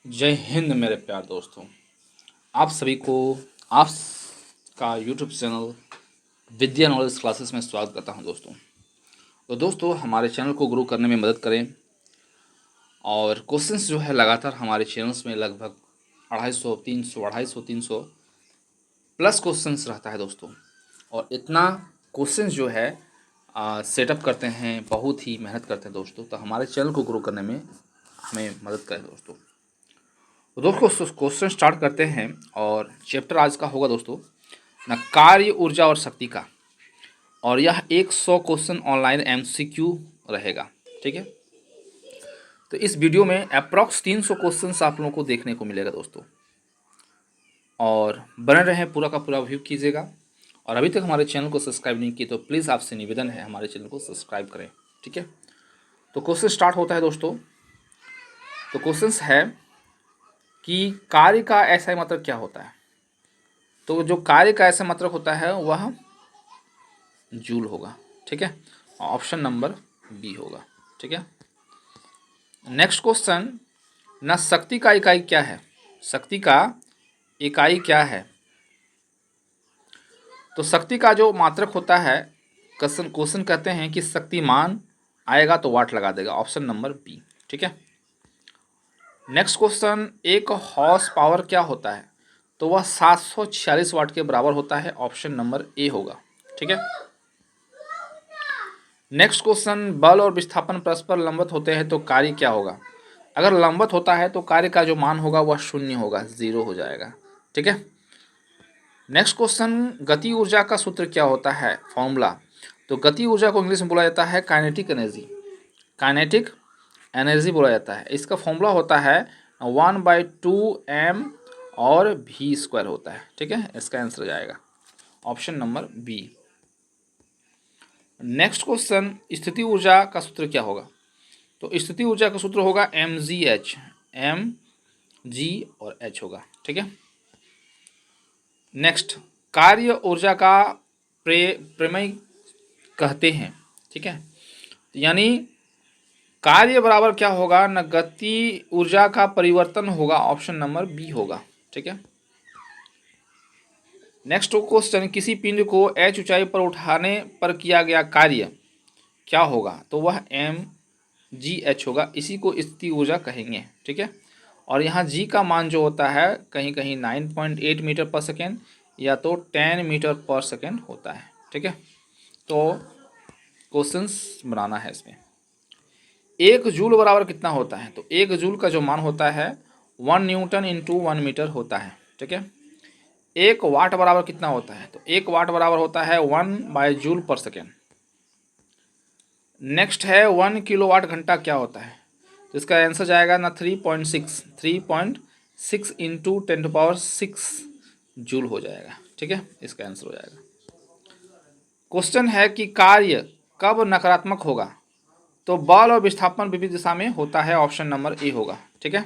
जय हिंद मेरे प्यार दोस्तों। आप सभी को आप का यूट्यूब चैनल विद्या नॉलेज क्लासेस में स्वागत करता हूं दोस्तों। तो दोस्तों हमारे चैनल को ग्रो करने में मदद करें और क्वेश्चंस जो है लगातार हमारे चैनल्स में लगभग 250, 300 प्लस क्वेश्चंस रहता है दोस्तों। और इतना क्वेश्चंस जो है सेटअप करते हैं, बहुत ही मेहनत करते हैं दोस्तों। तो हमारे चैनल को ग्रो करने में हमें मदद करें दोस्तों। तो दोस्तों क्वेश्चन स्टार्ट करते हैं और चैप्टर आज का होगा दोस्तों ना कार्य ऊर्जा और शक्ति का। और यह 100 क्वेश्चन ऑनलाइन एमसीक्यू रहेगा, ठीक है। तो इस वीडियो में अप्रॉक्स 300 क्वेश्चंस आप लोगों को देखने को मिलेगा दोस्तों। और बने रहें, पूरा का पूरा व्यू कीजिएगा। और अभी तक हमारे चैनल को सब्सक्राइब नहीं किए तो प्लीज़ आपसे निवेदन है हमारे चैनल को सब्सक्राइब करें, ठीक है। तो क्वेश्चन स्टार्ट होता है दोस्तों। तो क्वेश्चंस है कि कार्य का ऐसा मतलब क्या होता है। तो जो कार्य का ऐसा मतलब होता है वह जूल होगा, ठीक है। ऑप्शन नंबर बी होगा, ठीक है। नेक्स्ट क्वेश्चन, ना शक्ति का इकाई क्या है। शक्ति का इकाई क्या है। तो शक्ति का जो मात्रक होता है, क्वेश्चन कहते हैं कि शक्तिमान आएगा तो वाट लगा देगा, ऑप्शन नंबर बी, ठीक है। नेक्स्ट क्वेश्चन, एक हॉर्स पावर क्या होता है। तो वह 746 वाट के बराबर होता है, ऑप्शन नंबर ए होगा, ठीक है। नेक्स्ट क्वेश्चन, बल और विस्थापन परस्पर लंबवत होते हैं तो कार्य क्या होगा। अगर लंबवत होता है तो कार्य का जो मान होगा वह शून्य होगा, जीरो हो जाएगा, ठीक है। नेक्स्ट क्वेश्चन, गति ऊर्जा का सूत्र क्या होता है, फॉर्मूला। तो गति ऊर्जा को इंग्लिश में बोला जाता है काइनेटिक एनर्जी, काइनेटिक एनर्जी बोला जाता है। इसका फॉर्मूला होता है 1/2m और v स्क्वायर होता है, ठीक है। इसका आंसर हो जाएगा option number B. Next question, स्थिति ऊर्जा का सूत्र क्या होगा। तो स्थिति ऊर्जा का सूत्र होगा mgh, mg और h होगा, ठीक है। नेक्स्ट, कार्य ऊर्जा का प्रमेय कहते हैं, ठीक है। यानी कार्य बराबर क्या होगा न गति ऊर्जा का परिवर्तन होगा, ऑप्शन नंबर बी होगा, ठीक है। नेक्स्ट क्वेश्चन, किसी पिंड को h ऊंचाई पर उठाने पर किया गया कार्य क्या होगा। तो वह mgh होगा, इसी को स्थिति ऊर्जा कहेंगे, ठीक है। और यहाँ g का मान जो होता है कहीं कहीं 9.8 मीटर पर सेकेंड या तो 10 मीटर पर सेकेंड होता है, ठीक है। तो क्वेश्चंस बनाना है इसमें। एक जूल बराबर कितना होता है। तो एक जूल का जो मान होता है 1 न्यूटन इंटू 1 मीटर होता है, ठीक है। एक वाट बराबर कितना होता है। तो एक वाट बराबर होता है 1/जूल पर सेकेंड। नेक्स्ट है 1 किलोवाट घंटा क्या होता है। तो इसका आंसर जाएगा ना 3.6 इंटू 10⁶ जूल हो जाएगा, ठीक है। इसका आंसर हो जाएगा। क्वेश्चन है कि कार्य कब नकारात्मक होगा। तो बल और विस्थापन विपरीत दिशा में होता है, ऑप्शन नंबर ए होगा, ठीक है।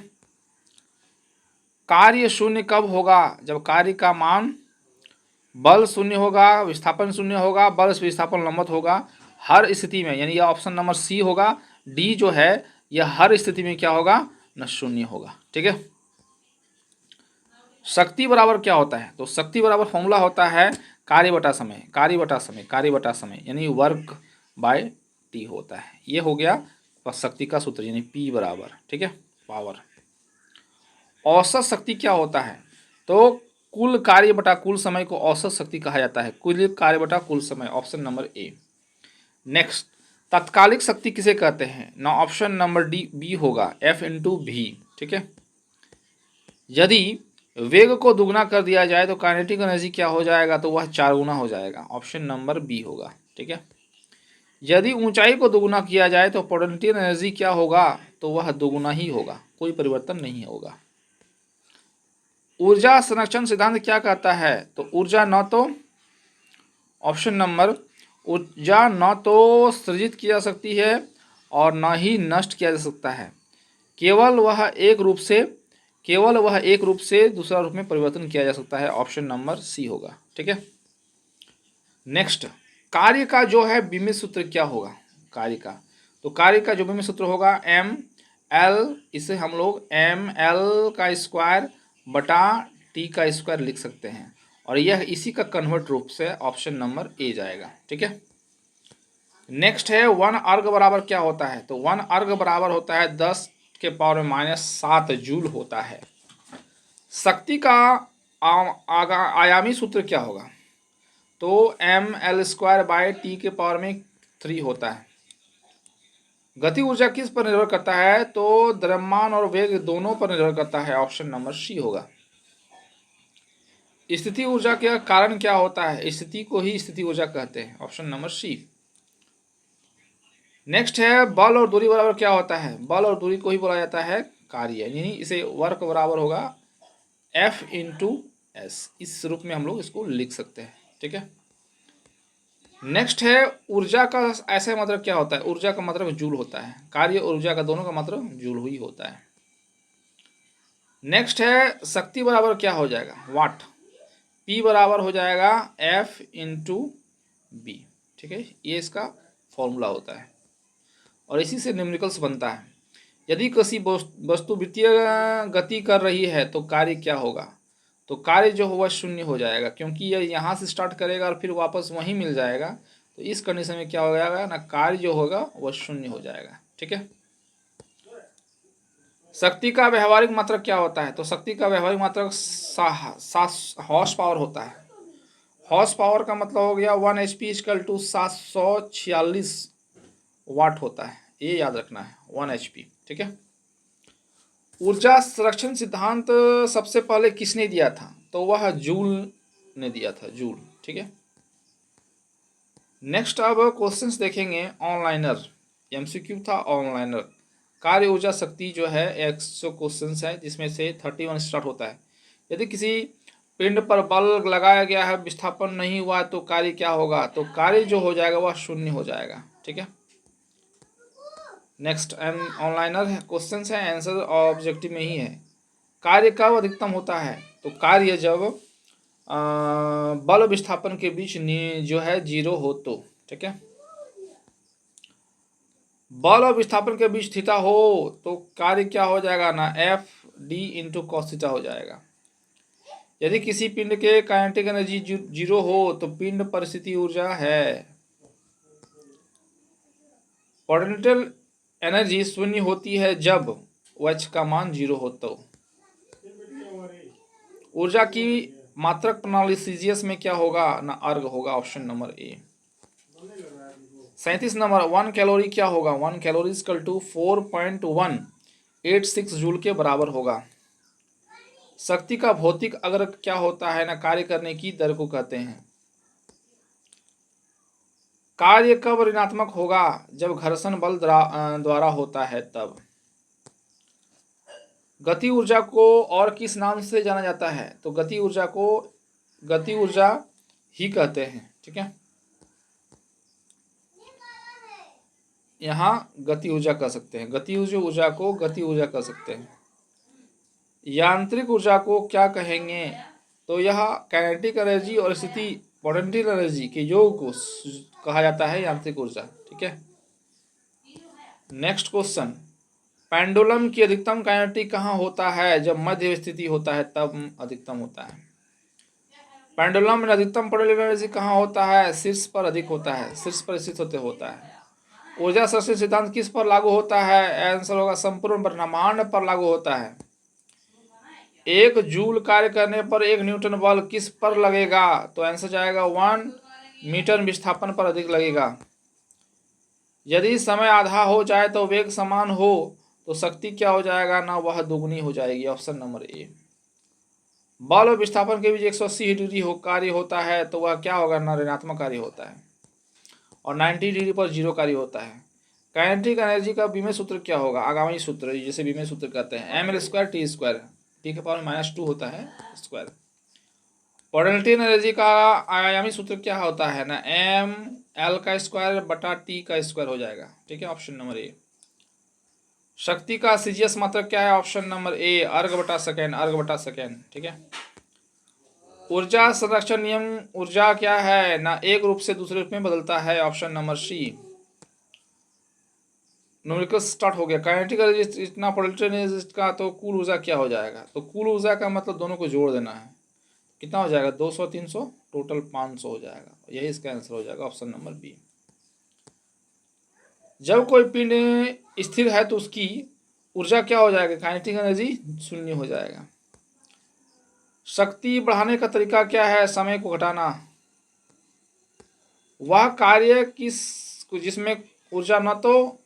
कार्य शून्य कब होगा। जब कार्य का मान बल शून्य होगा, विस्थापन शून्य होगा, बल विस्थापन लंबवत होगा, हर स्थिति में। यानी यह ऑप्शन नंबर सी होगा। डी जो है यह हर स्थिति में क्या होगा न शून्य होगा, ठीक है। शक्ति बराबर क्या होता है। तो शक्ति बराबर फॉर्मूला होता है कार्य बटा समय, कार्य बटा समय, कार्य बटा समय, यानी वर्क बाय टी होता है। ये हो गया शक्ति का सूत्र, यानी पी बराबर, ठीक है, पावर। औसत शक्ति क्या होता है। तो कुल कार्य बटा कुल समय को औसत शक्ति कहा जाता है, कुल कार्य बटा कुल समय, ऑप्शन नंबर ए। नेक्स्ट, तात्कालिक शक्ति किसे कहते हैं ना, ऑप्शन नंबर डी बी होगा, एफ इंटू भी, ठीक है। यदि वेग को दुगना कर दिया जाए तो काइनेटिक एनर्जी क्या हो जाएगा। तो वह 4 गुना हो जाएगा, ऑप्शन नंबर बी होगा, ठीक है। यदि ऊंचाई को दुगुना किया जाए तो पोटेंशियल एनर्जी क्या होगा। तो वह दुगुना ही होगा, कोई परिवर्तन नहीं होगा। ऊर्जा संरक्षण सिद्धांत क्या कहता है। तो ऊर्जा न तो ऑप्शन नंबर ऊर्जा न तो सृजित की जा सकती है और न ही नष्ट किया जा सकता है, केवल वह एक रूप से दूसरा रूप में परिवर्तन किया जा सकता है, ऑप्शन नंबर सी होगा, ठीक है। नेक्स्ट, कार्य का जो है बीमित सूत्र क्या होगा। कार्य का, तो कार्य का जो बीमित सूत्र होगा एल, इसे हम लोग एम एल का स्क्वायर बटा टी का स्क्वायर लिख सकते हैं, और यह इसी का कन्वर्ट रूप से ऑप्शन नंबर ए जाएगा। ठीक है। नेक्स्ट है 1 अर्ग बराबर क्या होता है? तो 1 अर्ग बराबर होता है 10 के पावर में -7 जूल होता है। शक्ति का आयामी सूत्र क्या होगा? तो M L square by T के पावर में 3 होता है। गति ऊर्जा किस पर निर्भर करता है? तो द्रव्यमान और वेग दोनों पर निर्भर करता है, ऑप्शन नंबर सी होगा। स्थिति ऊर्जा का कारण क्या होता है? स्थिति को ही स्थिति ऊर्जा कहते हैं, ऑप्शन नंबर सी। नेक्स्ट है बल और दूरी बराबर क्या होता है? बल और दूरी को ही बोला जाता है कार्य, यानी इसे वर्क बराबर होगा F इंटू एस, इस रूप में हम लोग इसको लिख सकते हैं। ठीक है। नेक्स्ट है ऊर्जा का ऐसा मतलब क्या होता है? ऊर्जा का मतलब जूल होता है, कार्य और ऊर्जा का दोनों का मतलब जूल ही होता है। नेक्स्ट है शक्ति बराबर क्या हो जाएगा? वाट। P बराबर हो जाएगा F इंटू बी। ठीक है, ये इसका फॉर्मूला होता है और इसी से न्यूमेरिकल्स बनता है। यदि किसी वस्तु वृत्तीय गति कर रही है तो कार्य क्या होगा? तो कार्य जो होगा शून्य हो जाएगा, क्योंकि यह यहाँ से स्टार्ट करेगा और फिर वापस वहीं मिल जाएगा। तो इस कंडीशन में क्या हो जाएगा ना, कार्य जो होगा वह शून्य हो जाएगा। ठीक है। शक्ति का व्यवहारिक मात्रक क्या होता है? तो शक्ति का व्यवहारिक मात्रक हॉर्स पावर होता है। हॉर्स पावर का मतलब हो गया 1 HP इक्वल टू 746 वाट होता है, ये याद रखना है, 1 HP। ठीक है। ऊर्जा संरक्षण सिद्धांत सबसे पहले किसने दिया था? तो वह जूल ने दिया था, जूल। ठीक है। नेक्स्ट अब क्वेश्चंस देखेंगे ऑनलाइनर, MCQ था ऑनलाइनर। कार्य ऊर्जा शक्ति जो है 100 क्वेश्चंस है, जिसमें से 31 स्टार्ट होता है। यदि किसी पिंड पर बल लगाया गया है, विस्थापन नहीं हुआ, तो कार्य क्या होगा? तो कार्य जो हो जाएगा वह शून्य हो जाएगा। ठीक है। नेक्स्ट ऑनलाइनर क्वेश्चन है, आंसर ऑब्जेक्टिव में ही है। कार्य कब अधिकतम होता है? तो कार्य जब बल विस्थापन के बीच जो है 0 हो तो। ठीक है। बल और विस्थापन के बीच थीटा हो तो कार्य क्या हो जाएगा ना, F D into cos theta हो जाएगा। यदि किसी पिंड के काइनेटिक एनर्जी 0 हो तो पिंड परिस्थिति ऊर्जा है। पोटेंशियल एनर्जी शून्य होती है जब H का मान 0 हो तो। ऊर्जा की मात्रक प्रणाली CGS में क्या होगा ना, अर्ग होगा, option number A. 37 number 1 calorie क्या होगा? 1 कैलोरी इक्वल टू 4.186 जूल के बराबर होगा। शक्ति का भौतिक अगर क्या होता है ना, कार्य करने की दर को कहते हैं। कार्य कब ऋणात्मक होगा? जब घर्षण बल द्वारा होता है तब। गति ऊर्जा को और किस नाम से जाना जाता है? तो गति ऊर्जा को गति ऊर्जा ही कहते हैं। ठीक है। यहाँ गति ऊर्जा कह सकते हैं, गति ऊर्जा को गति ऊर्जा कह सकते हैं। यांत्रिक ऊर्जा को क्या कहेंगे? तो यह काइनेटिक एनर्जी और स्थिति पोटेंशियल एनर्जी के योग को कहा जाता है यांत्रिक ऊर्जा। ठीक है। नेक्स्ट क्वेश्चन, पेंडुलम की अधिकतम काइनेटिक कहाँ होता है? जब मध्य स्थिति होता है तब अधिकतम होता है। पेंडुलम में अधिकतम पोटेंशियल एनर्जी कहाँ होता है? शीर्ष पर अधिक होता है, शीर्ष पर स्थित होता है। ऊर्जा संरक्षण सिद्धांत किस पर लागू होता है? आंसर होगा संपूर्ण ब्रह्मांड पर लागू होता है। 1 जूल कार्य करने पर 1 न्यूटन बल किस पर लगेगा? तो आंसर जाएगा 1 मीटर विस्थापन पर अधिक लगेगा। यदि समय आधा हो जाए तो वेग समान हो तो शक्ति क्या हो जाएगा ना, वह दुगनी हो जाएगी, ऑप्शन नंबर ए। बल और विस्थापन के बीच 180 डिग्री कार्य होता है तो वह क्या होगा ना, ऋणात्मक कार्य होता है। और 90 डिग्री पर 0 कार्य होता है। काइनेटिक एनर्जी का बीमे सूत्र क्या होगा? आगामी सूत्र जिसे बीमे सूत्र कहते हैं, M L square T square, T के पावर -2 होता है स्क्वायर। पोटेंशियल एनर्जी का आयामी सूत्र क्या होता है ना, एम एल का स्क्वायर बटा टी का स्क्वायर हो जाएगा। ठीक है, ऑप्शन नंबर ए। शक्ति का CGS मात्रक क्या है? ऑप्शन नंबर ए, अर्ग बटा सेकेंड, अर्ग बटा सेकेंड। ठीक है। ऊर्जा संरक्षण नियम, ऊर्जा क्या है ना, एक रूप से दूसरे रूप में बदलता है, option number C. Numerical start हो गया। काइनेटिक एनर्जी इतना, पोटेंशियल एनर्जी का, तो कुल ऊर्जा क्या हो जाएगा? तो कुल ऊर्जा का मतलब दोनों को जोड़ देना है। कितना हो जाएगा? 200 300 टोटल 500 हो जाएगा। यही इसका आंसर हो जाएगा, ऑप्शन नंबर बी। जब कोई पिंड स्थिर है तो उसकी ऊर्जा क्या हो जाएगा? काइनेटिक एनर्जी शून्य हो जाएगा। शक्ति बढ़ाने का तरीका क्या है? समय को घटाना। वह कार्य जिसमें ऊर्जा न तो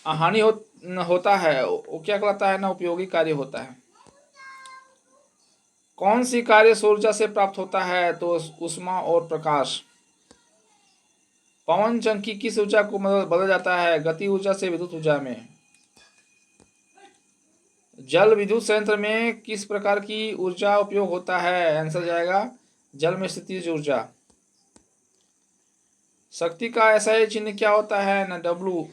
हानि होता है, वो क्या कहलाता है? ना उपयोगी कार्य होता है। कौन सी कार्य सौर ऊर्जा से प्राप्त होता है? तो ऊष्मा और प्रकाश। पवन चक्की किस ऊर्जा को बदल जाता है? गति ऊर्जा से विद्युत ऊर्जा में। जल विद्युत संयंत्र में किस प्रकार की ऊर्जा उपयोग होता है? आंसर जाएगा जल में स्थितिज ऊर्जा। शक्ति का ऐसा ही चिन्ह क्या होता है? ना डब्लू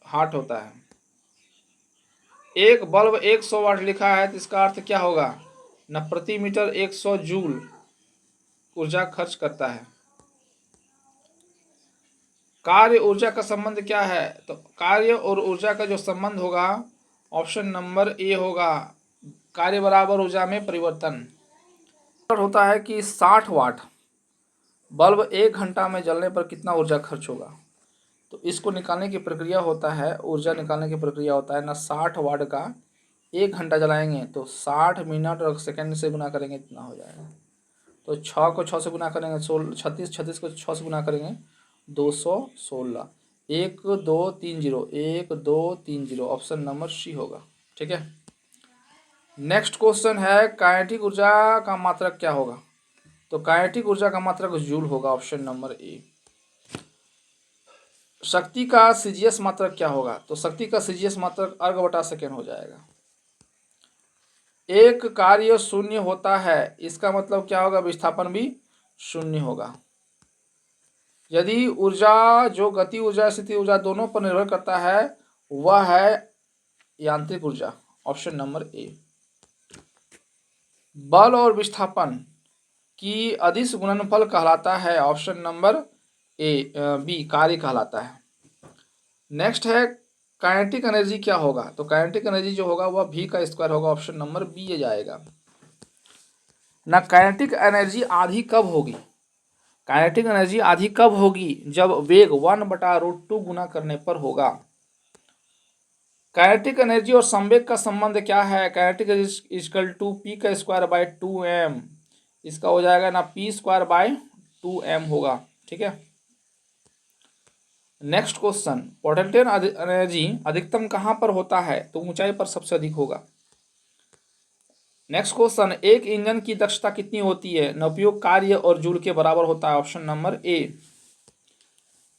हार्ट होता है। एक बल्ब 100 वाट लिखा है तो इसका अर्थ क्या होगा? न प्रति मीटर 100 जूल ऊर्जा खर्च करता है। कार्य ऊर्जा का संबंध क्या है? तो कार्य और ऊर्जा का जो संबंध होगा, ऑप्शन नंबर ए होगा, कार्य बराबर ऊर्जा में परिवर्तन। होता है कि 60 वाट बल्ब 1 घंटा में जलने पर कितना ऊर्जा खर्च होगा? तो इसको निकालने की प्रक्रिया होता है, ऊर्जा निकालने की प्रक्रिया होता है ना, 60 वाट का 1 घंटा जलाएंगे तो 60 मिनट और सेकंड से गुना करेंगे, इतना हो जाएगा। तो 6 को 6 से गुना करेंगे 16, 36, 36 को 6 से गुना करेंगे 216। 1230, 1230, ऑप्शन नंबर सी होगा। ठीक है। नेक्स्ट क्वेश्चन है, काइनेटिक ऊर्जा का मात्रक क्या होगा? तो काइनेटिक ऊर्जा का मात्रक जूल होगा, ऑप्शन नंबर ए। शक्ति का सीजीएस मात्रक क्या होगा? तो शक्ति का सीजीएस मात्रक अर्ग बटा सेकेंड हो जाएगा। एक कार्य शून्य होता है, इसका मतलब क्या होगा? विस्थापन भी शून्य होगा। यदि ऊर्जा जो गति ऊर्जा स्थिति ऊर्जा दोनों पर निर्भर करता है, वह है यांत्रिक ऊर्जा, ऑप्शन नंबर ए। बल और विस्थापन की अदिश गुणनफल कहलाता है, ऑप्शन नंबर ए बी कार्य कहलाता है। नेक्स्ट है, काइनेटिक एनर्जी क्या होगा? तो काइनेटिक एनर्जी जो होगा वह v का स्क्वायर होगा, ऑप्शन नंबर बी जाएगा ना। काइनेटिक एनर्जी आधी कब होगी? काइनेटिक एनर्जी आधी कब होगी? जब वेग 1/√2 गुना करने पर होगा। काइनेटिक एनर्जी और संवेग का संबंध क्या है? Kinetic energy equal to P का स्क्वायर बाय 2m, इसका हो जाएगा ना पी स्क्वायर बाय 2m होगा। ठीक है। नेक्स्ट क्वेश्चन, पोटेंशियल एनर्जी अधिकतम कहाँ पर होता है? तो ऊंचाई पर सबसे अधिक होगा। नेक्स्ट क्वेश्चन, एक इंजन की दक्षता कितनी होती है? न उपयोग कार्य और जूल के बराबर होता है, option number A.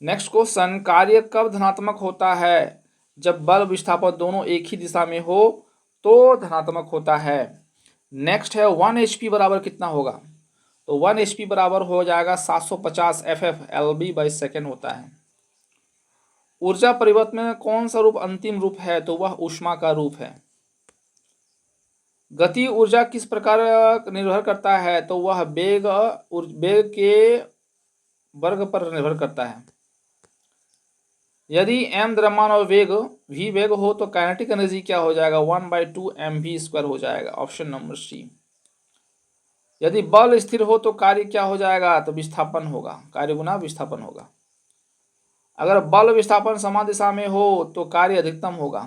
Next question, कार्य कब धनात्मक होता है? जब बल विस्थापन दोनों एक ही दिशा में हो तो धनात्मक होता है। नेक्स्ट है, 1 HP बराबर कितना होगा? तो 1 HP बराबर हो जाएगा 750 FF LB बाई सेकेंड होता है। ऊर्जा परिवर्तन में कौन सा रूप अंतिम रूप है? तो वह ऊष्मा का रूप है। गति ऊर्जा किस प्रकार निर्भर करता है? तो वह वेग के वर्ग पर निर्भर करता है। यदि m द्रव्यमान और वेग v वेग हो तो काइनेटिक एनर्जी क्या हो जाएगा? 1/2mv² हो जाएगा, ऑप्शन नंबर सी। यदि बल स्थिर हो तो कार्य क्या हो जाएगा? तो विस्थापन होगा, कार्य गुना विस्थापन होगा। अगर बल विस्थापन समान दिशा में हो तो कार्य अधिकतम होगा।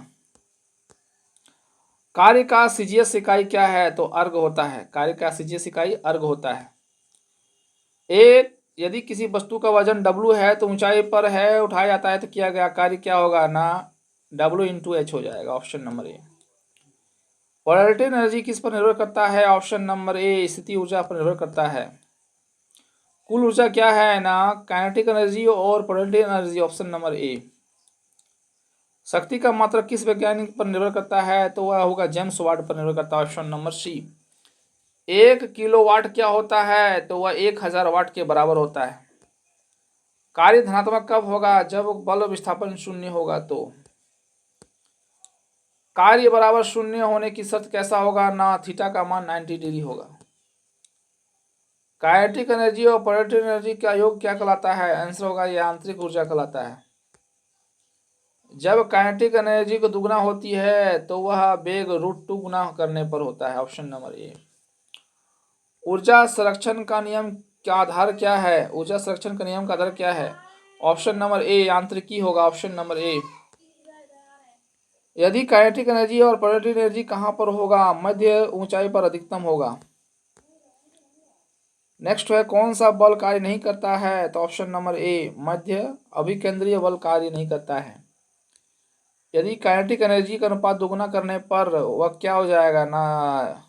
कार्य का सीजीएस इकाई क्या है? तो अर्ग होता है। कार्य का सीजीएस इकाई अर्ग होता है। एक यदि किसी वस्तु का वजन W है तो ऊंचाई पर है उठाया जाता है तो किया गया कार्य क्या होगा? ना W×H हो जाएगा, option number A. Polarity energy किस पर निर्भर करता है? ऑप्शन नंबर ए स्थिति ऊर्जा पर निर्भर करता है। कुल ऊर्जा क्या है? ना काइनेटिक एनर्जी और polarity energy, option number A. शक्ति का मात्रक किस वैज्ञानिक पर निर्भर करता है? तो वह होगा जेम्स वाट पर निर्भर करता है, ऑप्शन नंबर सी। 1 किलोवाट क्या होता है? तो वह 1000 वाट के बराबर होता है। कार्य धनात्मक कब होगा? जब बल विस्थापन शून्य होगा। तो कार्य बराबर शून्य होने की शर्त कैसा होगा? ना थीटा का मान 90 डिग्री होगा। काइनेटिक एनर्जी और पोलैरिटी एनर्जी का योग क्या कहलाता है? आंसर होगा ये आंतरिक ऊर्जा कहलाता है। जब काइनेटिक एनर्जी को दुगना होती है तो वह वेग √2 गुना करने पर होता है। Option number A. ऊर्जा संरक्षण का नियम का आधार क्या है? ऊर्जा संरक्षण का नियम का आधार क्या है? ऑप्शन नंबर ए यांत्रिकी होगा। Option number A. यदि काइनेटिक एनर्जी और पोटेंशियल एनर्जी कहाँ पर होगा? मध्य ऊंचाई पर अधिकतम होगा। नेक्स्ट है कौन सा बल कार्य नहीं करता है? तो ऑप्शन नंबर ए मध्य अभिकेंद्रीय बल कार्य नहीं करता है। यदि काइनेटिक एनर्जी का अनुपात दोगुना करने पर वह क्या हो जाएगा ना?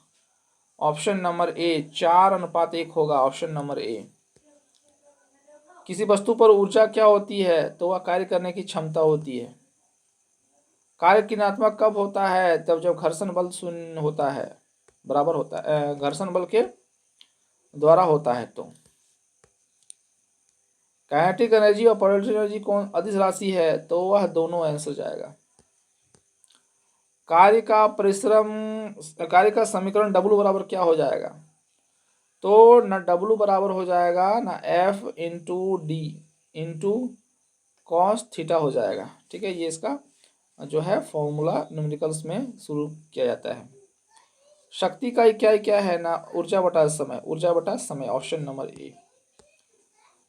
ऑप्शन नंबर ए 4:1 होगा। Option number A. किसी वस्तु पर ऊर्जा क्या होती है? तो वह कार्य करने की क्षमता होती है। कार्य किन्यात्मक कब होता है? तब जब घर्षण बल शून्य होता है, बराबर होता है, घर्षण बल के द्वारा होता है। तो काइनेटिक एनर्जी और पोटेंशियल एनर्जी कौन अदिश राशि है? तो वह दोनों आंसर जाएगा। कार्य का समीकरण W बराबर क्या हो जाएगा? तो न W बराबर हो जाएगा ना F into D into cos theta हो जाएगा। ठीक है, ये इसका जो है फॉर्मूला न्यूमेरिकल्स में शुरू किया जाता है। शक्ति का इकाई क्या है ना? ऊर्जा बटा समय। ऊर्जा बटा समय। Option number A.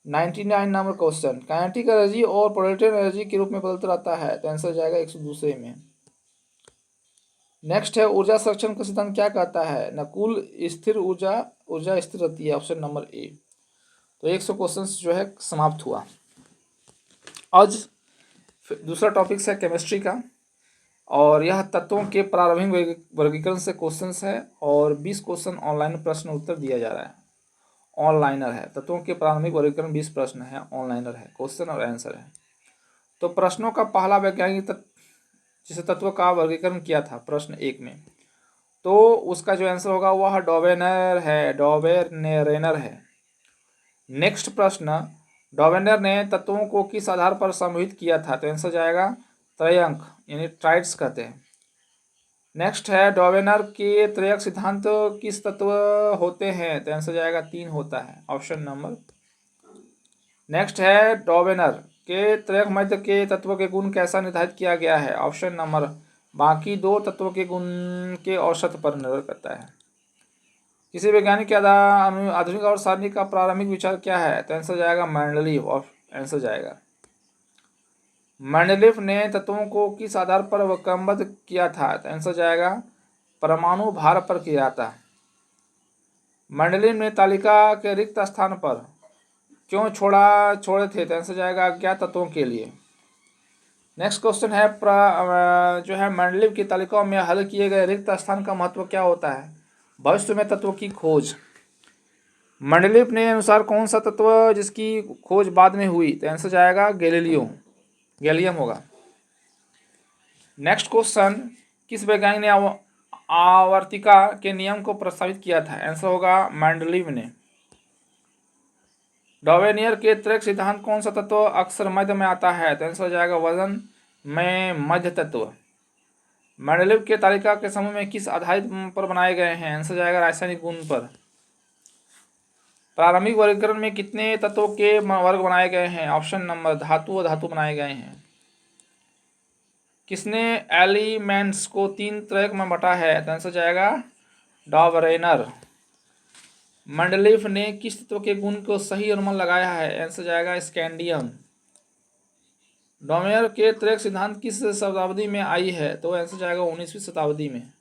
99 number question. Kinetic energy और पोटेंशियल एनर्जी के रूप में बदलता रहता है, तो आंसर जाएगा 102 में। नेक्स्ट है ऊर्जा संरक्षण का सिद्धांत क्या कहता है? न कुल स्थिर ऊर्जा स्थिर रहती है। Option number A. तो 100 क्वेश्चन जो है समाप्त हुआ। आज दूसरा टॉपिक है केमिस्ट्री का, और यह तत्वों के प्रारंभिक वर्गीकरण से क्वेश्चंस है, और 20 क्वेश्चन ऑनलाइन प्रश्न उत्तर दिया जा रहा है। ऑनलाइनर है, तत्वों के प्रारंभिक वर्गीकरण 20 प्रश्न है, ऑनलाइनर है, क्वेश्चन और आंसर है। तो प्रश्नों का पहला वैज्ञानिक जिस तत्व का वर्गीकरण किया था प्रश्न 1 में, तो उसका जो आंसर होगा वह डॉवेनेरेनर है। नेक्स्ट प्रश्न, डॉवेनर ने तत्वों को किस आधार पर समूहित किया था? तो आंसर जाएगा त्रयंक, यानी ट्राइड्स कहते हैं। नेक्स्ट है डॉवेनर के त्रयक सिद्धांत किस तत्व होते हैं? तो आंसर जाएगा 3 होता है। Option number. नेक्स्ट है डॉवेनर के त्रयक मध्य के तत्व के गुण कैसा निर्धारित किया गया है? ऑप्शन नंबर बाकी 2 तत्वों के गुण के औसत पर निर्भर करता है। किसी वैज्ञानिक के आधुनिक आवर्त सारणी का प्रारंभिक विचार क्या है? तो आंसर जाएगा मेंडलीव। आंसर जाएगा मेंडलीव ने तत्वों को किस आधार पर क्रमबद्ध किया था? तो आंसर जाएगा परमाणु भार पर किया था। मेंडलीव ने तालिका के रिक्त स्थान पर क्यों छोड़े थे? तो आंसर जाएगा अज्ञात तत्वों के लिए। नेक्स्ट क्वेश्चन है जो है मेंडलीव की तालिकाओं में हल किए गए रिक्त स्थान का महत्व क्या होता है? भविष्य में तत्वों की खोज। मेंडलीव ने अनुसार कौन सा तत्व जिसकी खोज बाद में हुई? तो आंसर जाएगा गैलियम होगा। नेक्स्ट क्वेश्चन, किस वैज्ञानिक ने आवर्तिका के नियम को प्रस्तावित किया था? आंसर होगा मेंडलीव ने। डॉवेनियर के त्रयक सिद्धांत कौन सा तत्व अक्सर मध्य में आता है? तो आंसर जाएगा वजन में मध्य तत्व। मेंडलीव के तालिका के समूह में किस आधारित पर बनाए गए हैं? आंसर जाएगा रासायनिक गुण पर। प्रारंभिक वर्गीकरण में कितने तत्वों के वर्ग बनाए गए हैं? ऑप्शन नंबर धातु बनाए गए हैं। किसने एलिमेंट्स को 3 त्रयक में बांटा है? तो आंसर जाएगा डॉवेनर। मेंडलीव ने किस तत्व के गुण को सही अनुमान लगाया है? आंसर जाएगा स्कैंडियम। डॉवेनर के त्रयक सिद्धांत किस शताब्दी में आई है? तो आंसर जाएगा 19वीं शताब्दी में।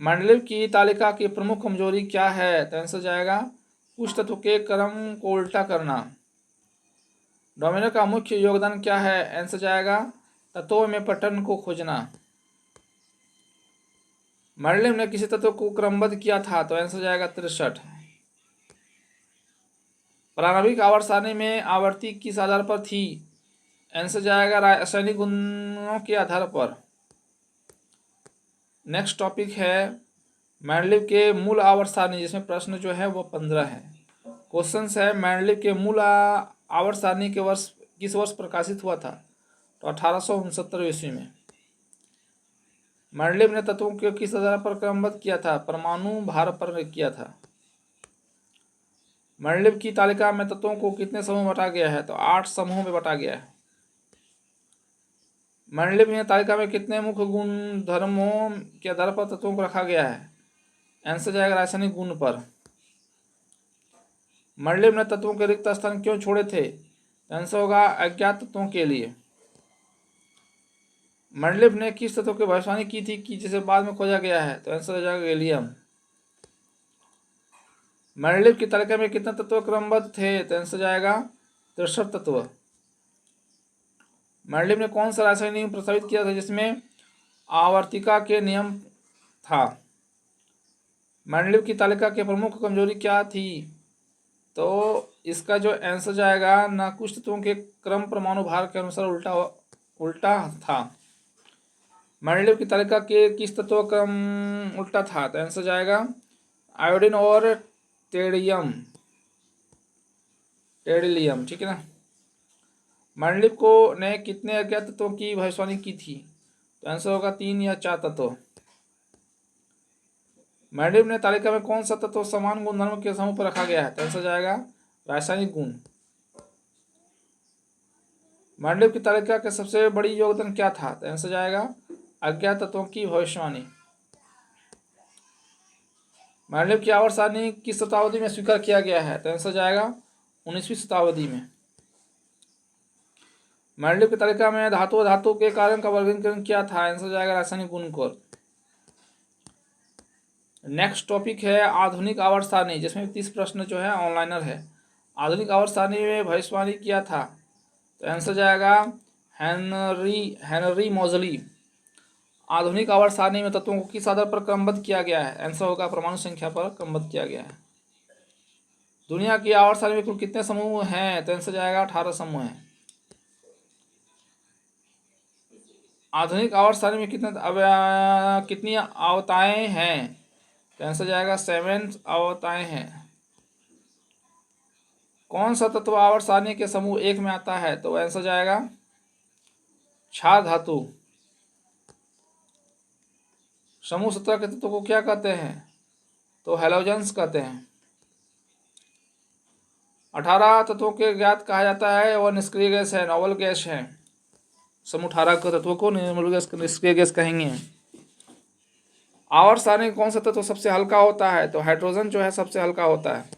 मेंडलीव की तालिका की प्रमुख कमजोरी क्या है? तो आंसर जाएगा कुछ तत्व के क्रम को उल्टा करना। डॉवेनर का मुख्य योगदान क्या है? आंसर जाएगा तत्वों में पैटर्न को खोजना। मेंडलीव ने किसी तत्व को क्रमबद्ध किया था? तो आंसर जाएगा 63। प्रारंभिक आवर्त सारणी में आवर्ती किस आधार पर थी? आंसर जाएगा रासायनिक गुणों के आधार पर। नेक्स्ट टॉपिक है मेंडलीव के मूल आवर्त सारणी, जिसमें प्रश्न जो है वो 15 है। क्वेश्चन है मेंडलीव के मूल आवर्त सारणी के वर्ष किस वर्ष प्रकाशित हुआ था? तो 1869 ईस्वी में। मेंडलीव ने तत्वों को किस आधार पर क्रमबद्ध किया था? परमाणु भार पर किया था। मेंडलीव की तालिका में तत्वों को कितने समूह में बांटा गया है? तो 8 समूहों में बांटा गया है। मंडलिक में तालिका में कितने मुख्य गुण धर्मों के आधार पर तत्वों को रखा गया है? आंसर जाएगा रासायनिक गुण पर। मंडलिक ने तत्वों के रिक्त स्थान क्यों छोड़े थे? आंसर होगा अज्ञात तत्वों के लिए। मंडलिक ने किस तत्व की भविष्यवाणी की थी कि जिसे बाद में खोजा गया है? तो आंसर हो जाएगा गैलियम। मंडलिक की तालिका में कितने तत्व क्रमबद्ध थे? तो आंसर जाएगा 63 तत्व। मंडलिक ने कौन सा रासायनिक नियम प्रस्तावित किया था जिसमें आवर्तिका के नियम था? मंडलिक की तालिका की प्रमुख कमजोरी क्या थी? तो इसका जो आंसर जाएगा ना कुछ तत्वों के क्रम परमाणु भार के अनुसार उल्टा था। मंडलिक की तालिका के किस तत्व क्रम उल्टा था? तो आंसर जाएगा आयोडीन और टेडियम टेडिलियम, ठीक है ना। मंडलिक को ने कितने अज्ञात तत्वों की भविष्यवाणी की थी? तो आंसर होगा 3 या 4 तत्व। मंडलिक ने तालिका में कौन सा तत्व समान गुणधर्म के समूह पर रखा गया है? तो आंसर जाएगा रासायनिक गुण। मंडलिक की तालिका के सबसे बड़ी योगदान क्या था? तो आंसर जाएगा अज्ञात तत्वों की भविष्यवाणी। मंडलिक की आवर्त सारणी किस शताब्दी में स्वीकार किया गया है? तो आंसर जाएगा 19वीं शताब्दी में। मंडलिक की तालिका में धातु के कारण का वर्गीकरण क्या था? आंसर जाएगा रासायनिक गुण को। नेक्स्ट टॉपिक है आधुनिक आवर्त सारणी, जिसमें 30 प्रश्न जो है ऑनलाइनर है। आधुनिक आवर्त सारणी में भविष्यवाणी किया था? तो आंसर जाएगा हेनरी मोजली। आधुनिक आवर्त सारणी में तत्वों को किस आधार पर क्रमबद्ध किया गया है? आंसर होगा परमाणु संख्या पर क्रमबद्ध किया गया है। दुनिया की आवर्त सारणी में कुल कितने समूह हैं? तो आंसर जाएगा 18 समूह हैं। आधुनिक आवर्त सारणी में कितनी आवताएं हैं? तो आंसर जाएगा 7 आवताएं हैं। कौन सा तत्व आवर्त सारणी के समूह 1 में आता है? तो आंसर जाएगा क्षार धातु। समूह 17 के तत्व को क्या कहते हैं? तो हैलोजेंस कहते हैं। 18 तत्वों के ज्ञात कहा जाता है वह निष्क्रिय गैस है, नोबल गैस है। समूह 18 के तत्वों को निष्क्रिय गैस कहेंगे। आवर्त सारणी कौन सा तत्व सबसे हल्का होता है? तो हाइड्रोजन जो है सबसे हल्का होता है।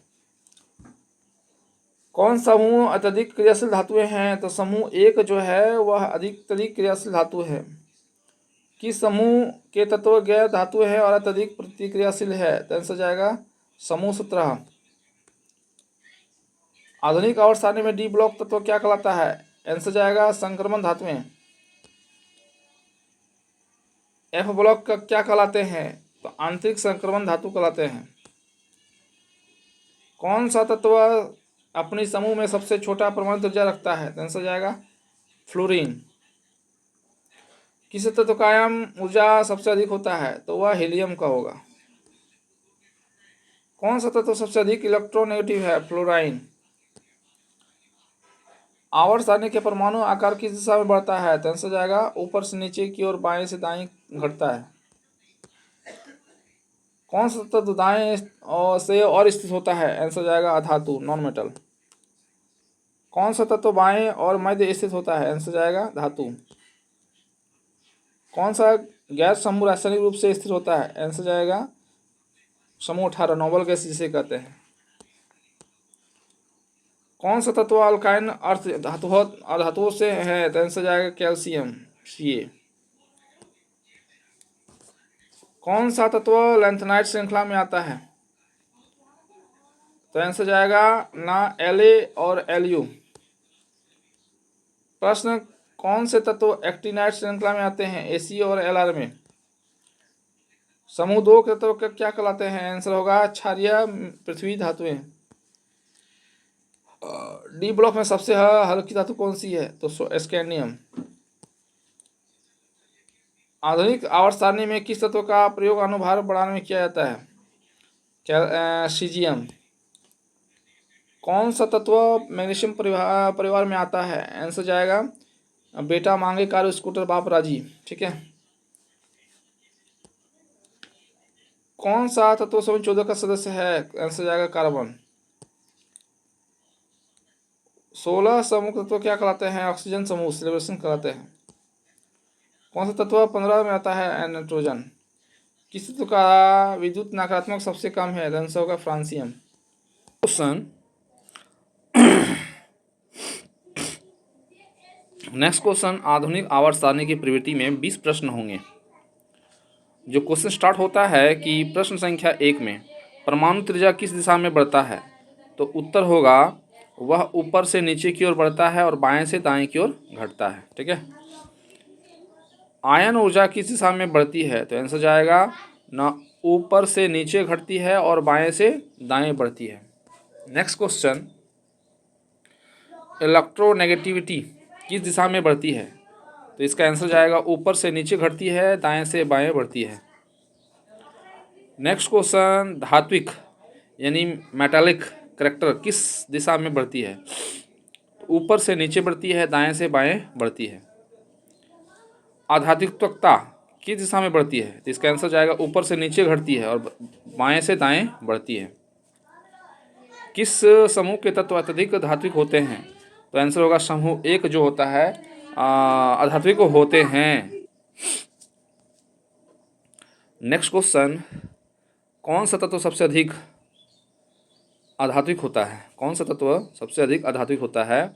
कौन समूह अत्यधिक क्रियाशील धातुएं हैं? तो समूह 1 जो है वह अत्यधिक क्रियाशील धातु है। किस समूह के तत्व गैर धातु है और अत्यधिक प्रतिक्रियाशील है? तो आंसर जाएगा समूह 17। आधुनिक आवर्त सारणी में डी ब्लॉक तत्व क्या कहलाता है? आंसर जाएगा संक्रमण धातुएं। एफ ब्लॉक का क्या कहलाते हैं? तो आंतरिक संक्रमण धातु कहलाते हैं। कौन सा तत्व अपनी समूह में सबसे छोटा परमाणु त्रिज्या रखता है? तो आंसर जाएगा फ्लोरीन। किस तत्व का आयाम ऊर्जा सबसे अधिक होता है? तो वह हीलियम का होगा। कौन सा तत्व सबसे अधिक इलेक्ट्रोनेगेटिव है? फ्लोराइन। आवर्त सारणी के परमाणु आकार किस दिशा में बढ़ता है? तो आंसर जाएगा ऊपर से नीचे की ओर, बाएं से दाएं घटता है। कौन सा तत्व दाएं से और स्थित होता है? आंसर जाएगा अधातु, नॉन मेटल। कौन सा तत्व बाएं और मध्य स्थित होता है? आंसर जाएगा धातु। कौन सा गैस समूह रासायनिक रूप से स्थिर होता है? आंसर जाएगा समूह 18, नोबल गैस जिसे कहते हैं। कौन सा तत्व अल्काइन अर्थ धातुओं से है? तो आंसर जाएगा कैल्शियम, Ca। कौन सा तत्व लैंथेनाइट श्रृंखला में आता है? तो आंसर जाएगा ना La और Lu। प्रश्न, कौन से तत्व एक्टिनाइट श्रृंखला में आते हैं? Ac और Lr में। समूह 2 के तत्व क्या कहलाते हैं? आंसर होगा क्षारीय पृथ्वी धातुएं। डी ब्लॉक में सबसे हल्की धातु कौन सी है? तो स्कैंडियम। आधुनिक आवर्त सारणी में किस तत्व का प्रयोग अनुभार बढ़ाने में किया जाता है? सीजियम। कौन सा तत्व मैग्नीशियम परिवार में आता है? आंसर जाएगा बेटा मांगे कार स्कूटर बाप राजी, ठीक है। कौन सा तत्व समूह 14 का सदस्य है? आंसर जाएगा कार्बन। 16 समूह तत्व क्या कहलाते हैं? ऑक्सीजन समूह, सेलेब्रेशन कहलाते हैं। कौन सा तत्व 15 में आता है? नाइट्रोजन। किस तत्व का विद्युत नकारात्मक सबसे कम है? तो आंसर होगा फ्रांसियम। क्वेश्चन, नेक्स्ट क्वेश्चन, आधुनिक आवर्त सारणी की प्रवृत्ति में 20 प्रश्न होंगे। जो क्वेश्चन स्टार्ट होता है कि प्रश्न संख्या 1 में परमाणु त्रिज्या किस दिशा में बढ़ता है, तो उत्तर होगा वह ऊपर से नीचे की ओर बढ़ता है और बाएं से दाएं की ओर घटता है। ठीक है। आयन ऊर्जा किस दिशा में बढ़ती है, तो आंसर जाएगा ना ऊपर से नीचे घटती है और बाएं से दाएं बढ़ती है। नेक्स्ट क्वेश्चन, इलेक्ट्रोनेगेटिविटी किस दिशा में बढ़ती है, तो इसका आंसर जाएगा ऊपर से नीचे घटती है, दाएं से बाएं बढ़ती है। नेक्स्ट क्वेश्चन, धात्विक यानी मेटालिक करैक्टर किस दिशा में बढ़ती है, ऊपर से नीचे बढ़ती है, दाएं से बाएं बढ़ती है। आध्यात्मिकता किस दिशा में बढ़ती है, तो इसका आंसर जाएगा ऊपर से नीचे घटती है और बाएं से दाएं बढ़ती है। किस समूह के तत्व अत्यधिक धात्विक होते हैं, तो आंसर होगा समूह 1 जो होता है अधात्विक होते हैं। नेक्स्ट क्वेश्चन, कौन सा तत्व सबसे अधिक आधात्विक होता है, कौन सा तत्व सबसे अधिक आधात्विक होता है,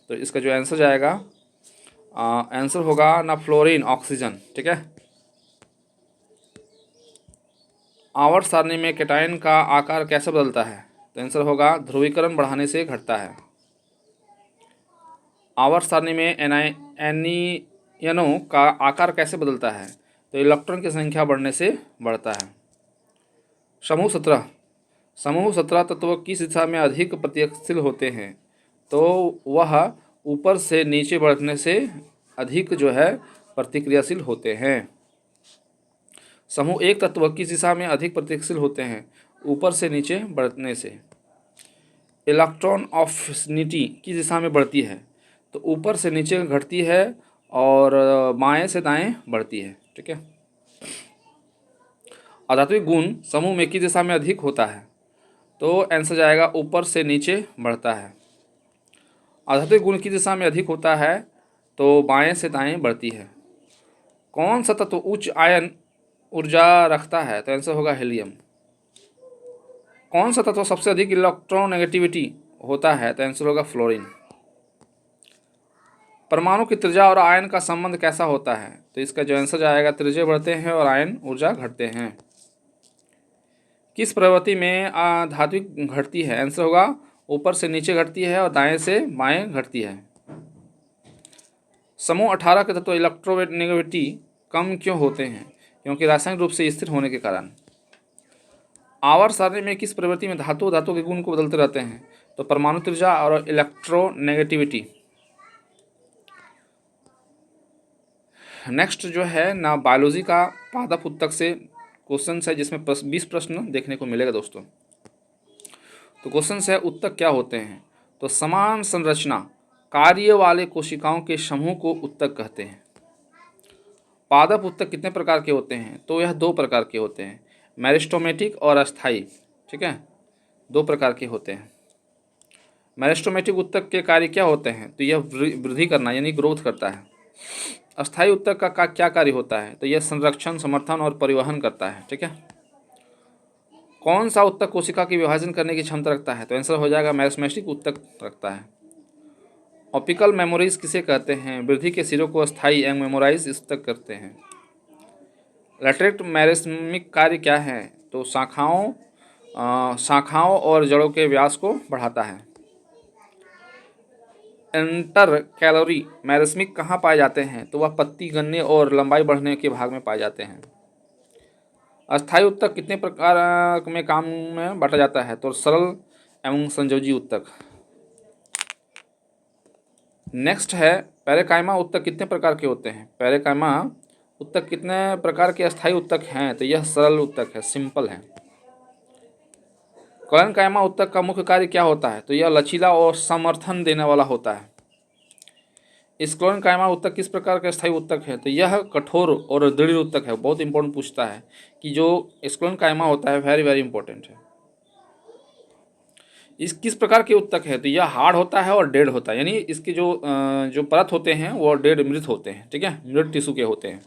तो इसका जो आंसर जाएगा आंसर होगा ना फ्लोरीन, ऑक्सीजन। ठीक है। आवर्त सारणी में कैटायन का आकार कैसे बदलता है, तो आंसर होगा ध्रुवीकरण बढ़ाने से घटता है। आवर्त सारणी में एनियनों का आकार कैसे बदलता है, तो इलेक्ट्रॉन की संख्या बढ़ने से बढ़ता है। समूह 17 तत्व किस दिशा में अधिक प्रतिक्रियाशील होते हैं, तो वह ऊपर से नीचे बढ़ने से अधिक जो है प्रतिक्रियाशील होते हैं। समूह 1 तत्व किस दिशा में अधिक प्रतिक्रियाशील होते हैं, ऊपर से नीचे बढ़ने से। इलेक्ट्रॉन ऑफिनिटी किस दिशा में बढ़ती है, तो ऊपर से नीचे घटती है और बाएं से दाएं बढ़ती है। ठीक है। आधात्विक गुण समूह में किस दिशा में अधिक होता है, तो आंसर जाएगा ऊपर से नीचे बढ़ता है। आधात्विक गुण किस दिशा में अधिक होता है, तो बाएं से दाएं बढ़ती है। कौन सा तत्व उच्च आयन ऊर्जा रखता है, तो आंसर होगा हीलियम। कौन सा तत्व सबसे अधिक इलेक्ट्रोनेगेटिविटी होता है, तो आंसर होगा फ्लोरीन। परमाणु की त्रिज्या और आयन का संबंध कैसा होता है, तो इसका जो आंसर जाएगा त्रिज्या बढ़ते हैं और आयन ऊर्जा घटते हैं। किस प्रवृत्ति में धात्विक घटती है, आंसर होगा ऊपर से नीचे घटती है और दाएं से बाएं घटती है। समूह 18 के तत्व इलेक्ट्रोनेगेटिविटी कम क्यों होते हैं, क्योंकि रासायनिक रूप से स्थिर होने के कारण। आवर्त सारणी में किस प्रवृत्ति में धातु के गुण को बदलते रहते हैं, तो परमाणु त्रिज्या और इलेक्ट्रोनेगेटिविटी। नेक्स्ट जो है ना बायोलॉजी का पादप पुस्तक से क्वेश्चन है, जिसमें 20 प्रश्न देखने को मिलेगा दोस्तों। तो क्वेश्चन है उत्तक क्या होते हैं, तो समान संरचना कार्य वाले कोशिकाओं के समूह को उत्तक कहते हैं। पादप उत्तक कितने प्रकार के होते हैं, तो यह 2 प्रकार के होते हैं, मेरिस्टोमेटिक और अस्थाई। ठीक है, 2 प्रकार के होते हैं। मेरिस्टोमेटिक उत्तक के कार्य क्या होते हैं, तो यह वृद्धि करना यानी ग्रोथ करता है। अस्थायी उत्तक का क्या कार्य होता है, तो यह संरक्षण, समर्थन और परिवहन करता है। ठीक है। कौन सा उत्तक कोशिका की विभाजन करने की क्षमता रखता है, तो आंसर हो जाएगा मेरिस्टेमेटिक उत्तक रखता है। ऑप्टिकल मेमोरीज किसे कहते हैं, वृद्धि के सिरों को अस्थायी एवं मेमोराइज उत्तक करते हैं। लैटेरेट मेरिस्टेमिक कार्य क्या है, तो शाखाओं और जड़ों के व्यास को बढ़ाता है। इंटर कैलोरी मैरिस्मिक कहाँ पाए जाते हैं, तो वह पत्ती गन्ने और लंबाई बढ़ने के भाग में पाए जाते हैं। अस्थायी उत्तक कितने प्रकार में काम में बांटा जाता है, तो सरल एवं संयोजी उत्तक। नेक्स्ट है पैरेकाइमा उत्तक कितने प्रकार के होते हैं। पैरेकाइमा उत्तक कितने प्रकार के अस्थायी उत्तक हैं, तो यह सरल उत्तक है, सिंपल है। क्लोरेनकाइमा उत्तक का मुख्य कार्य क्या होता है, तो यह लचीला और समर्थन देने वाला होता है। इस क्लोरेनकाइमा उत्तक किस प्रकार का अस्थायी उत्तक है, तो यह कठोर और दृढ़ उत्तक है। बहुत इंपॉर्टेंट पूछता है कि जो स्क्लोरेनकाइमा होता है वेरी वेरी इंपॉर्टेंट है। इस किस प्रकार के उत्तक है, तो यह हार्ड होता है और डेड होता है, यानी इसके जो परत होते हैं वो डेड मृत होते हैं, ठीक है, मृत टिश्यू के होते हैं।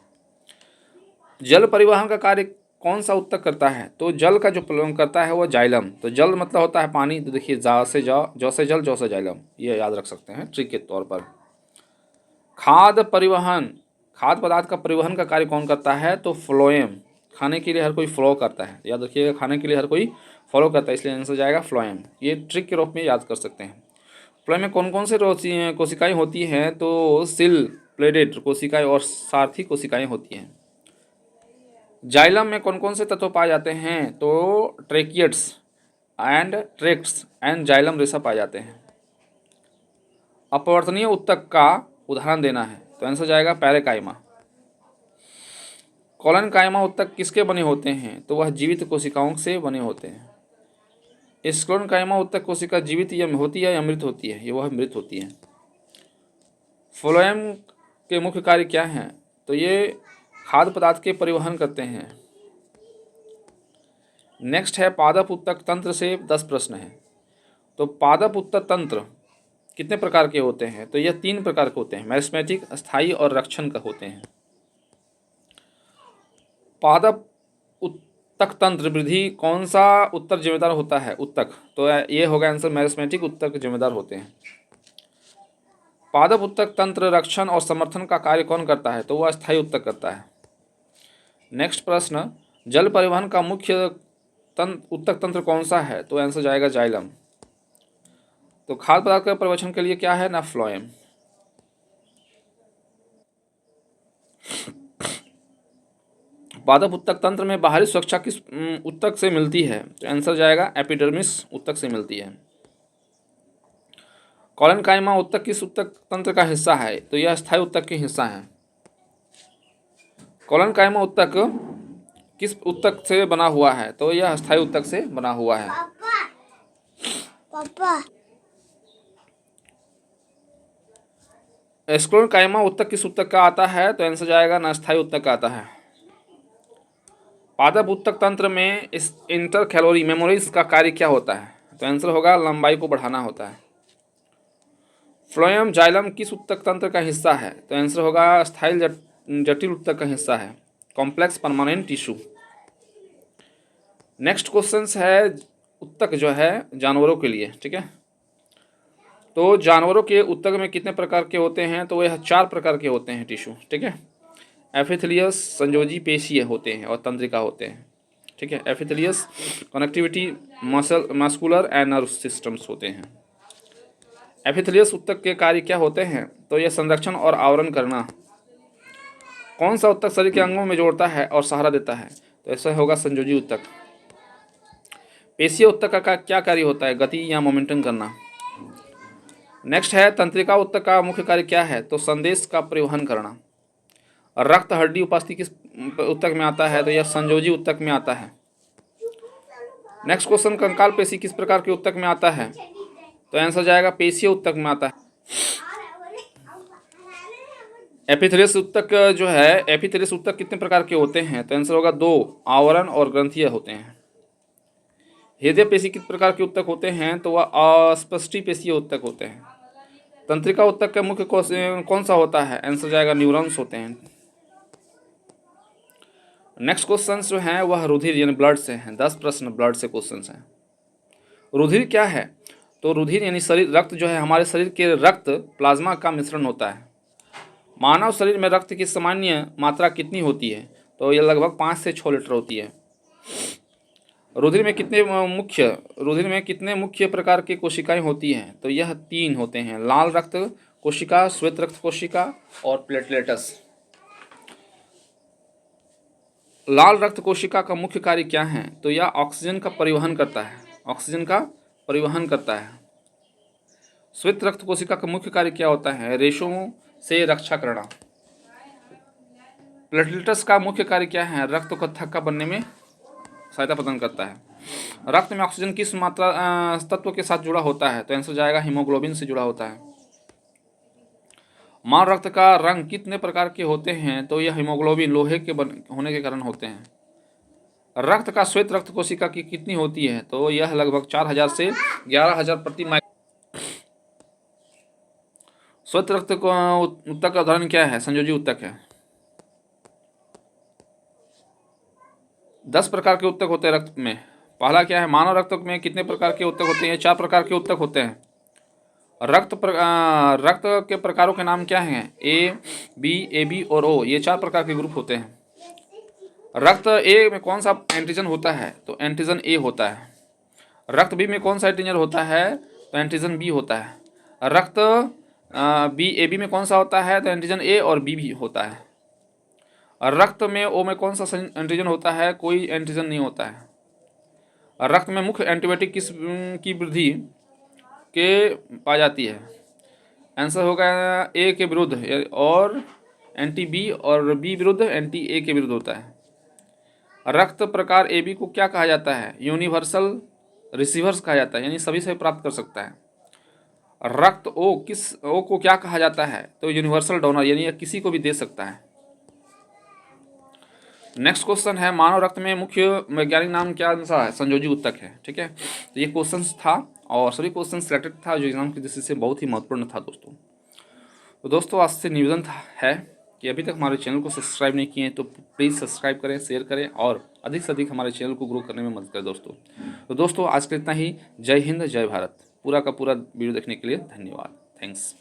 जल परिवहन का कार्य कौन सा उत्तक करता है, तो जल का जो परिवहन करता है वो जाइलम। तो जल मतलब होता है पानी, तो देखिए जा से जौ से जल, जौ से जाइलम, ये याद रख सकते हैं ट्रिक के तौर पर। खाद्य परिवहन, खाद्य पदार्थ का परिवहन का कार्य कौन करता है, तो फ्लोएम। खाने के लिए हर कोई फ्लो करता है, याद रखिएगा, खाने के लिए हर कोई फॉलो करता है, इसलिए आंसर जाएगा फ्लोएम। ये ट्रिक के रूप में याद कर सकते हैं। फ्लोएम में कौन कौन से कोशिकाएं होती हैं, तो सिल प्लेटेड कोशिकाएं और सारथी कोशिकाएं होती हैं। जाइलम में कौन कौन से तत्व पाए जाते हैं, तो ट्रेकियट्स एंड ट्रेक्ट्स एंड जाइलम रेशा पाए जाते हैं। अपवर्तनीय उत्तक का उदाहरण देना है, तो आंसर जाएगा पैरेकाइमा। कॉलन काइमा उत्तक किसके बने होते हैं, तो वह जीवित कोशिकाओं से बने होते हैं। स्क्लोन काइमा उत्तक कोशिका जीवित या होती है या मृत होती है, ये वह मृत होती है। फ्लोएम के मुख्य कार्य क्या हैं, तो ये खाद्य पदार्थ के परिवहन करते हैं। नेक्स्ट है पादप उत्तक तंत्र से 10 प्रश्न हैं। तो पादप उत्तक तंत्र कितने प्रकार के होते हैं, तो यह 3 प्रकार के होते हैं, मैरिस्मेटिक, अस्थायी और रक्षण का होते हैं। पादप उत्तक तंत्र वृद्धि कौन सा उत्तक जिम्मेदार होता है, उत्तक, तो ये होगा आंसर, मैरिस्मेटिक उत्तक जिम्मेदार होते हैं। पादप उत्तक तंत्र रक्षण और समर्थन का कार्य कौन करता है, तो वह अस्थायी उत्तक करता है। नेक्स्ट प्रश्न, जल परिवहन का मुख्य उत्तक तंत्र कौन सा है, तो आंसर जाएगा जाइलम। तो खाद्य पदार्थ का परिवहन के लिए क्या है ना, फ्लोएम। पादप उत्तक तंत्र में बाहरी सुरक्षा किस उत्तक से मिलती है, तो आंसर जाएगा एपिडर्मिस उत्तक से मिलती है। कॉलन काइमा उत्तक किस उत्तक तंत्र का हिस्सा है, तो यह अस्थायी उत्तक के हिस्सा है। कॉलन काइमा उत्तक किस उत्तक से बना हुआ है, तो यह अस्थायी उत्तक से बना हुआ है। पापा स्क्लोन काइमा उत्तक किस उत्तक का आता है, तो आंसर जाएगा ना, अस्थायी उत्तक का आता है। पादप उत्तक तंत्र में इस इंटर कैलोरी मेमोरीज का कार्य क्या होता है, तो आंसर होगा लंबाई को बढ़ाना होता है। फ्लोएम जाइलम किस उत्तक तंत्र का हिस्सा है, तो आंसर होगा स्थायी जटिल उत्तक का हिस्सा है, complex permanent tissue. Next question है उत्तक जो है जानवरों के लिए, ठीक है। तो जानवरों के उत्तक में कितने प्रकार के होते हैं, तो यह 4 प्रकार के होते हैं टिश्यू, ठीक है। एपिथेलियस संयोजी पेशीय होते हैं और तंत्रिका होते हैं, ठीक है। Epithelial connectivity muscular and nerve systems होते हैं। एपिथेलियस उत्तक के कार्य क्या होते हैं, तो यह संरक्षण और आवरण करना। कौन सा उत्तक शरीर के अंगों में जोड़ता है और सहारा देता है, तो ऐसा होगा संयोजी उत्तक। पेशीय उत्तक का क्या कार्य होता है, गति या मोमेंटम करना। नेक्स्ट है तंत्रिका उत्तक का मुख्य कार्य क्या है, तो संदेश का परिवहन करना। रक्त हड्डी उपस्थिति किस उत्तक में आता है, तो यह संयोजी उत्तक में आता है। नेक्स्ट क्वेश्चन, कंकाल पेशी किस प्रकार के उत्तक में आता है, तो आंसर जाएगा पेशीय उत्तक में आता है। एपिथेलियस उत्तक जो है, एपिथेलियस उत्तक कितने प्रकार के होते हैं, तो आंसर होगा 2, आवरण और ग्रंथीय होते हैं। हृदय पेशी किस प्रकार के उत्तक होते हैं, तो वह अस्पष्टी पेशीय उत्तक होते हैं। तंत्रिका उत्तक का मुख्य कौन सा होता है, आंसर जाएगा न्यूरॉन्स होते हैं। नेक्स्ट क्वेश्चन जो है वह रुधिर यानी ब्लड से हैं, 10 प्रश्न ब्लड से क्वेश्चन हैं। रुधिर क्या है, तो रुधिर यानी शरीर रक्त जो है, हमारे शरीर के रक्त प्लाज्मा का मिश्रण होता है। मानव शरीर में रक्त की सामान्य मात्रा कितनी होती है, तो यह लगभग 5 से 6 लीटर होती है। रुधिर में कितने मुख्य प्रकार की कोशिकाएं होती हैं, तो यह 3 होते हैं, लाल रक्त कोशिका, श्वेत रक्त कोशिका और प्लेटलेटस। लाल रक्त कोशिका का मुख्य कार्य क्या है, तो यह ऑक्सीजन का परिवहन करता है, ऑक्सीजन का परिवहन करता है। श्वेत रक्त कोशिका का मुख्य कार्य क्या होता है, रेशों से रक्षा करना। प्लेटलेटस का मुख्य कार्य क्या है, रक्त को थक्का बनने में सहायता प्रदान करता है। रक्त में ऑक्सीजन किस मात्रा तत्व के साथ जुड़ा होता है, तो आंसर जाएगा हीमोग्लोबिन से जुड़ा होता है। मां रक्त का रंग कितने प्रकार के होते हैं, तो यह हीमोग्लोबिन लोहे के होने के कारण होते हैं। रक्त का श्वेत रक्त कोशिका की कितनी होती है? तो यह लगभग 4000 से 11000 प्रति माइक्रो। श्वेत रक्त को उत्तक का उदाहरण क्या है? संयोजी उत्तक है। 10 प्रकार के उत्तक होते हैं रक्त में। पहला क्या है? मानव रक्त में कितने प्रकार के उत्तक होते हैं? 4 प्रकार के उत्तक होते हैं। रक्त के प्रकारों के नाम क्या हैं? ए, बी, ए बी और ओ, ये 4 प्रकार के ग्रुप होते हैं। रक्त ए में कौन सा एंटीजन होता है? तो एंटीजन ए होता है। रक्त बी में कौन सा एंटीजन होता है? तो एंटीजन बी होता है। रक्त बी ए बी में कौन सा होता है? तो एंटीजन ए और बी भी होता है। रक्त में ओ में कौन सा एंटीजन होता है? कोई एंटीजन नहीं होता है। रक्त में मुख्य एंटीबायोटिक किस की वृद्धि के पाई जाती है? आंसर होगा ए के विरुद्ध, और एंटी बी, और बी विरुद्ध एंटी ए के विरुद्ध होता है। रक्त प्रकार ए बी को क्या कहा जाता है? यूनिवर्सल रिसीवर्स कहा जाता है, यानी सभी से प्राप्त कर सकता है। रक्त ओ को क्या कहा जाता है? तो यूनिवर्सल डोनर, यानी यह किसी को भी दे सकता है। नेक्स्ट क्वेश्चन है, मानव रक्त में मुख्य वैज्ञानिक नाम क्या सा है? संयोजी उत्तक है। ठीक है, तो ये क्वेश्चन था, और सभी क्वेश्चन सिलेक्टेड था जो एग्जाम की दृष्टि से बहुत ही महत्वपूर्ण था दोस्तों। तो दोस्तों, आज से निवेदन है कि अभी तक हमारे चैनल को सब्सक्राइब नहीं किए हैं तो प्लीज़ सब्सक्राइब करें, शेयर करें, और अधिक से अधिक हमारे चैनल को ग्रो करने में मदद करें दोस्तों। तो दोस्तों, आज के इतना ही। जय हिंद, जय भारत। पूरा का पूरा वीडियो देखने के लिए धन्यवाद। थैंक्स।